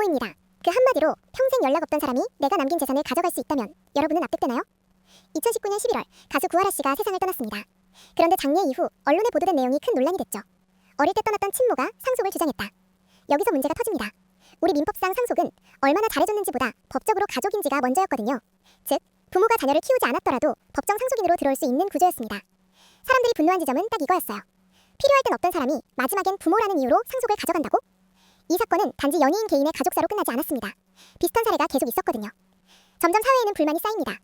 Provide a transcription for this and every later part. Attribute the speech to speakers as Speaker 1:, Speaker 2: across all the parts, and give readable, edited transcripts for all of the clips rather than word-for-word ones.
Speaker 1: 부모입니다. 그 한마디로 평생 연락 없던 사람이 내가 남긴 재산을 가져갈 수 있다면 여러분은 납득되나요? 2019년 11월 가수 구하라 씨가 세상을 떠났습니다. 그런데 장례 이후 언론에 보도된 내용이 큰 논란이 됐죠. 어릴 때 떠났던 친모가 상속을 주장했다. 여기서 문제가 터집니다. 우리 민법상 상속은 얼마나 잘해줬는지보다 법적으로 가족인지가 먼저였거든요. 즉, 부모가 자녀를 키우지 않았더라도 법정 상속인으로 들어올 수 있는 구조였습니다. 사람들이 분노한 지점은 딱 이거였어요. 필요할 땐 없던 사람이 마지막엔 부모라는 이유로 상속을 가져간다고? 이 사건은 단지 연예인 개인의 가족사로 끝나지 않았습니다. 비슷한 사례가 계속 있었거든요. 점점 사회에는 불만이 쌓입니다.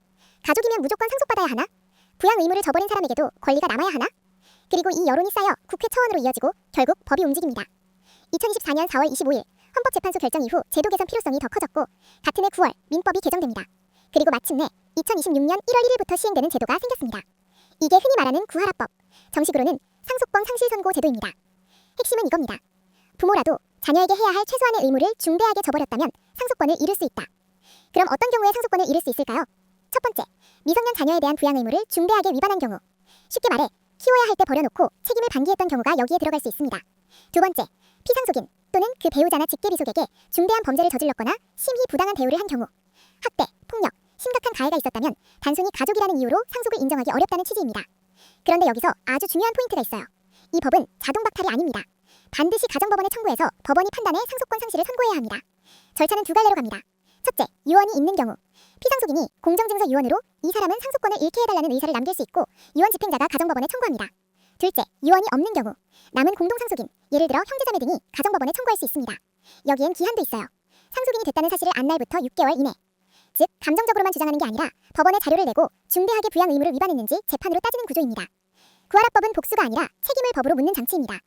Speaker 1: 가족이면 무조건 상속받아야 하나? 부양 의무를 저버린 사람에게도 권리가 남아야 하나? 그리고 이 여론이 쌓여 국회 차원으로 이어지고 결국 법이 움직입니다. 2024년 4월 25일 헌법재판소 결정 이후 제도 개선 필요성이 더 커졌고 같은 해 9월 민법이 개정됩니다. 그리고 마침내 2026년 1월 1일부터 시행되는 제도가 생겼습니다. 이게 흔히 말하는 구하라법, 정식으로는 상속권 상실선고 제도입니다. 핵심은 이겁니다. 부모라도 자녀에게 해야 할 최소한의 의무를 중대하게 저버렸다면 상속권을 잃을 수 있다. 그럼 어떤 경우에 상속권을 잃을 수 있을까요? 첫 번째, 미성년 자녀에 대한 부양 의무를 중대하게 위반한 경우. 쉽게 말해 키워야 할 때 버려놓고 책임을 방기했던 경우가 여기에 들어갈 수 있습니다. 두 번째, 피상속인 또는 그 배우자나 직계비속에게 중대한 범죄를 저질렀거나 심히 부당한 대우를 한 경우. 학대, 폭력, 심각한 가해가 있었다면 단순히 가족이라는 이유로 상속을 인정하기 어렵다는 취지입니다. 그런데 여기서 아주 중요한 포인트가 있어요. 이 법은 자동 박탈이 아닙니다. 반드시 가정법원에 청구해서 법원이 판단해 상속권 상실을 선고해야 합니다. 절차는 두 갈래로 갑니다. 첫째, 유언이 있는 경우. 피상속인이 공정증서 유언으로 이 사람은 상속권을 잃게 해달라는 의사를 남길 수 있고 유언 집행자가 가정법원에 청구합니다. 둘째, 유언이 없는 경우. 남은 공동상속인, 예를 들어 형제자매 등이 가정법원에 청구할 수 있습니다. 여기엔 기한도 있어요. 상속인이 됐다는 사실을 안 날부터 6개월 이내. 즉, 감정적으로만 주장하는 게 아니라 법원에 자료를 내고 중대하게 부양 의무를 위반했는지 재판으로 따지는 구조입니다. 구하라법은 복수가 아니라 책임을 법으로 묻는 장치입니다.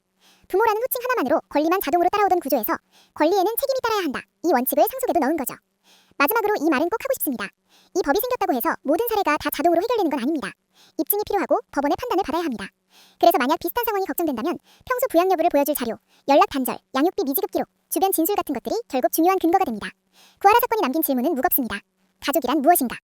Speaker 1: 부모라는 호칭 하나만으로 권리만 자동으로 따라오던 구조에서 권리에는 책임이 따라야 한다. 이 원칙을 상속에도 넣은 거죠. 마지막으로 이 말은 꼭 하고 싶습니다. 이 법이 생겼다고 해서 모든 사례가 다 자동으로 해결되는 건 아닙니다. 입증이 필요하고 법원의 판단을 받아야 합니다. 그래서 만약 비슷한 상황이 걱정된다면 평소 부양 여부를 보여줄 자료, 연락 단절, 양육비 미지급 기록, 주변 진술 같은 것들이 결국 중요한 근거가 됩니다. 구하라 사건이 남긴 질문은 무겁습니다. 가족이란 무엇인가?